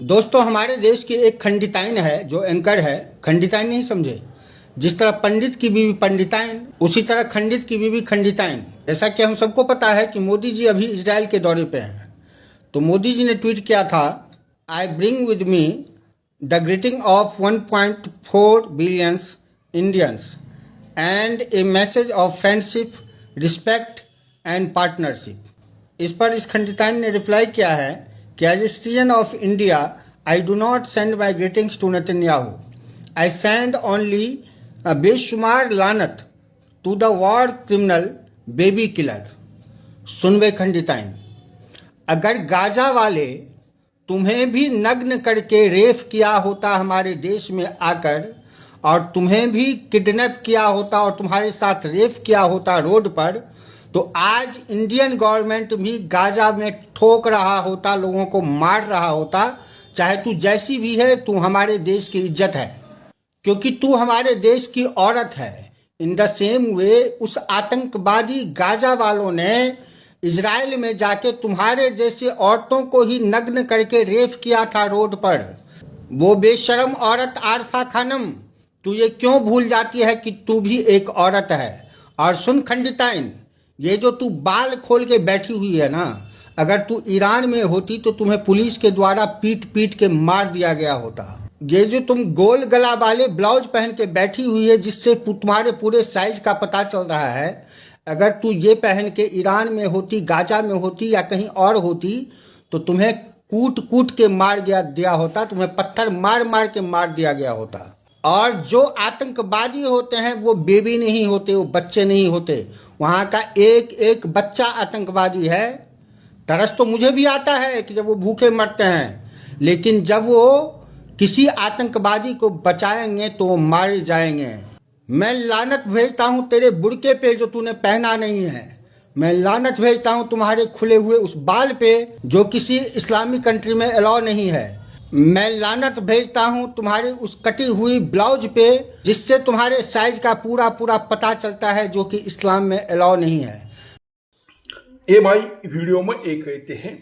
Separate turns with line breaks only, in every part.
दोस्तों, हमारे देश की एक खंडिताइन है जो एंकर है। खंडिताइन नहीं समझे? जिस तरह पंडित की बीवी पंडिताइन, उसी तरह खंडित की बीवी खंडिताइन। जैसा कि हम सबको पता है कि मोदी जी अभी इजराइल के दौरे पे हैं, तो मोदी जी ने ट्वीट किया था, I bring with me the greeting of 1.4 billions Indians and a message of friendship, respect and partnership. इस पर इस खंडिताइन ने रिप्लाई किया है कि as a citizen of India I do not send my greetings to Netanyahu, I send only बेशुमार लानत to the war criminal baby killer. सुन बे खंडिताइन, अगर गाजा वाले तुम्हें भी नग्न करके रेप किया होता हमारे देश में आकर, और तुम्हें भी किडनैप किया होता और तुम्हारे साथ रेप किया होता रोड पर, तो आज इंडियन गवर्नमेंट भी गाजा में ठोक रहा होता, लोगों को मार रहा होता। चाहे तू जैसी भी है, तू हमारे देश की इज्जत है, क्योंकि तू हमारे देश की औरत है। इन द सेम वे उस आतंकवादी गाजा वालों ने इजराइल में जाके तुम्हारे जैसे औरतों को ही नग्न करके रेप किया था रोड पर। वो बेशरम औरत आरफा खानम, तू ये क्यों भूल जाती है कि तू भी एक औरत है? और सुन खंडिताइन, ये जो तू बाल खोल के बैठी हुई है ना, अगर तू ईरान में होती तो तुम्हें पुलिस के द्वारा पीट पीट के मार दिया गया होता। ये जो तुम गोल गला वाले ब्लाउज पहन के बैठी हुई है, जिससे तुम्हारे पूरे साइज का पता चल रहा है, अगर तू ये पहन के ईरान में होती, गाजा में होती या कहीं और होती, तो तुम्हें कूट कूट के मार दिया होता, तुम्हें पत्थर मार मार के मार दिया गया होता। और जो आतंकवादी होते हैं वो बेबी नहीं होते, वो बच्चे नहीं होते। वहाँ का एक एक बच्चा आतंकवादी है। तरस तो मुझे भी आता है कि जब वो भूखे मरते हैं, लेकिन जब वो किसी आतंकवादी को बचाएंगे तो वो मारे जाएंगे। मैं लानत भेजता हूँ तेरे बुर्के पे जो तूने पहना नहीं है। मैं लानत भेजता हूँ तुम्हारे खुले हुए उस बाल पे जो किसी इस्लामिक कंट्री में अलाउ नहीं है। मैं लानत भेजता हूँ तुम्हारी उस कटी हुई ब्लाउज पे, जिससे तुम्हारे साइज का पूरा पूरा पता चलता है, जो कि इस्लाम में अलाउ नहीं है।
ये भाई वीडियो में ये कहते हैं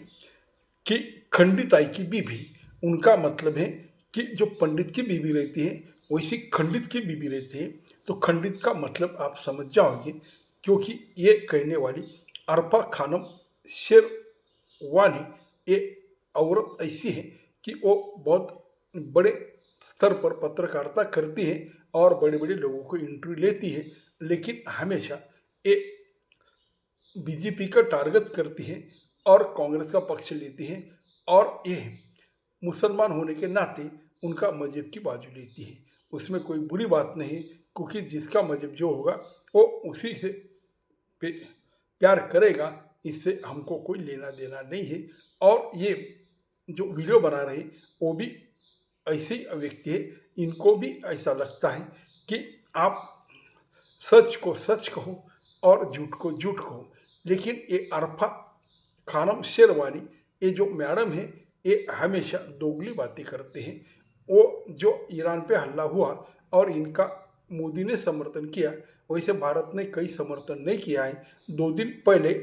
कि खंडिताई की बीवी, उनका मतलब है कि जो पंडित की बीवी रहती है वैसी खंडित की बीवी रहती है। तो खंडित का मतलब आप समझ जाओगे, क्योंकि ये कहने वाली अरफा खानम शेरवानी ये औरत ऐसी है कि वो बहुत बड़े स्तर पर पत्रकारिता करती है और बड़े बड़े लोगों को इंटरव्यू लेती है, लेकिन हमेशा ये बीजेपी का टारगेट करती है और कांग्रेस का पक्ष लेती है, और ये मुसलमान होने के नाते उनका मजहब की बाजू लेती है। उसमें कोई बुरी बात नहीं, क्योंकि जिसका मजहब जो होगा वो उसी से प्यार करेगा, इससे हमको कोई लेना देना नहीं है। और ये जो वीडियो बना रहे वो भी ऐसे व्यक्ति है, इनको भी ऐसा लगता है कि आप सच को सच कहो और झूठ को झूठ कहो। लेकिन ये अरफा खानम शेरवानी, ये जो मैडम है, ये हमेशा दोगली बातें करते हैं। वो जो ईरान पे हमला हुआ और इनका मोदी ने समर्थन किया, वैसे भारत ने कई समर्थन नहीं किया है। 2 दिन पहले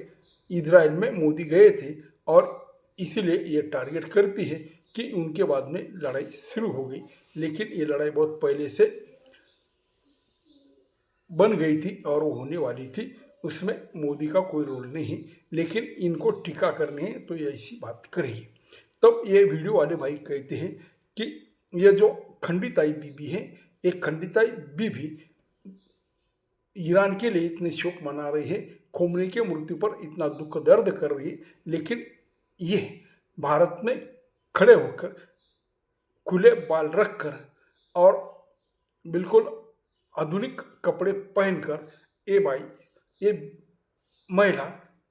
इजराइल में मोदी गए थे, और इसीलिए ये टारगेट करती है कि उनके बाद में लड़ाई शुरू हो गई। लेकिन ये लड़ाई बहुत पहले से बन गई थी और वो होने वाली थी, उसमें मोदी का कोई रोल नहीं है। लेकिन इनको टीका करनी है तो ये ऐसी बात करेगी। तब ये वीडियो वाले भाई कहते हैं कि ये जो खंडिताई बीबी है, ये खंडिताई बीबी ईरान के लिए इतने शोक मना रही है, खोमनी के मृत्यु पर इतना दुख दर्द कर रही है, लेकिन ये भारत में खड़े होकर खुले बाल रखकर और बिल्कुल आधुनिक कपड़े पहनकर ये भाई, ये महिला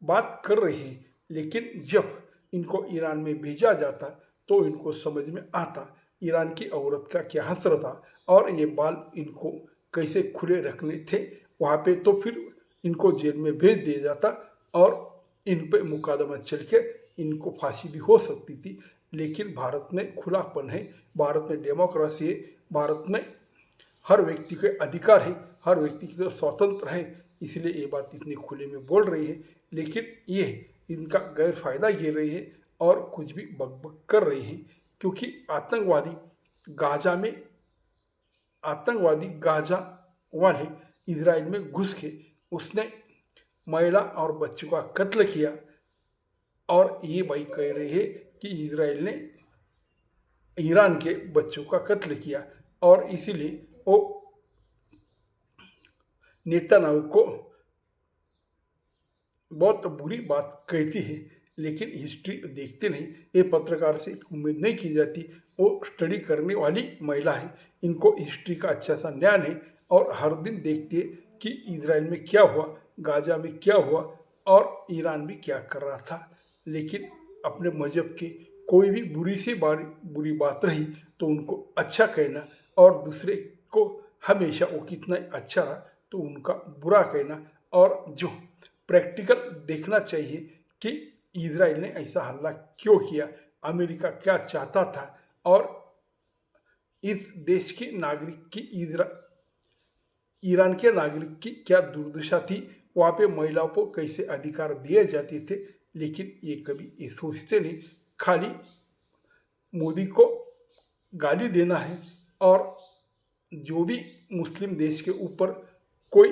बात कर रही है। लेकिन जब इनको ईरान में भेजा जाता तो इनको समझ में आता ईरान की औरत का क्या हसर था, और ये बाल इनको कैसे खुले रखने थे वहाँ पे। तो फिर इनको जेल में भेज दिया जाता और इन पे मुकदमा चल के इनको फांसी भी हो सकती थी। लेकिन भारत में खुलापन है, भारत में डेमोक्रेसी है, भारत में हर व्यक्ति के अधिकार है, हर व्यक्ति की स्वतंत्र है, इसलिए ये बात इतनी खुले में बोल रही है। लेकिन ये इनका गैर फायदा ले रही है और कुछ भी बकबक कर रही है। क्योंकि आतंकवादी गाजा वाले इजराइल में घुस के उसने महिला और बच्चों का कत्ल किया। और ये भाई कह रहे हैं कि इजराइल ने ईरान के बच्चों का कत्ल किया और इसीलिए वो नेतन्याहू को बहुत बुरी बात कहती है। लेकिन हिस्ट्री देखते नहीं, ये पत्रकार से उम्मीद नहीं की जाती। वो स्टडी करने वाली महिला है, इनको हिस्ट्री का अच्छा सा ज्ञान है और हर दिन देखती है कि इजराइल में क्या हुआ, गाजा में क्या हुआ और ईरान भी क्या कर रहा था। लेकिन अपने मजहब के कोई भी बुरी बात रही तो उनको अच्छा कहना और दूसरे को हमेशा वो कितना अच्छा रहा तो उनका बुरा कहना। और जो प्रैक्टिकल देखना चाहिए कि इजराइल ने ऐसा हमला क्यों किया, अमेरिका क्या चाहता था और इस देश के नागरिक की ईरान के नागरिक की क्या दुर्दशा थी, वहाँ पे महिलाओं को कैसे अधिकार दिए जाते थे। लेकिन ये कभी ये सोचते नहीं, खाली मोदी को गाली देना है और जो भी मुस्लिम देश के ऊपर कोई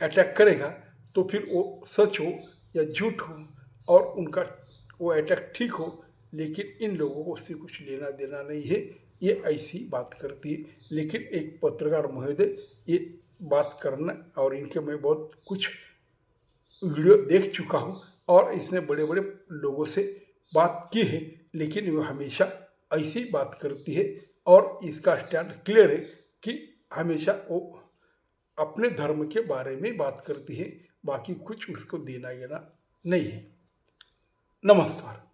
अटैक करेगा तो फिर वो सच हो या झूठ हो और उनका वो अटैक ठीक हो, लेकिन इन लोगों को उससे कुछ लेना देना नहीं है। ये ऐसी बात करती है। लेकिन एक पत्रकार महोदय ये बात करना, और इनके मैं बहुत कुछ वीडियो देख चुका हूँ और इसने बड़े बड़े लोगों से बात की है, लेकिन वो हमेशा ऐसी बात करती है और इसका स्टैंड क्लियर है कि हमेशा वो अपने धर्म के बारे में बात करती है, बाकी कुछ उसको देना लेना नहीं है। नमस्कार।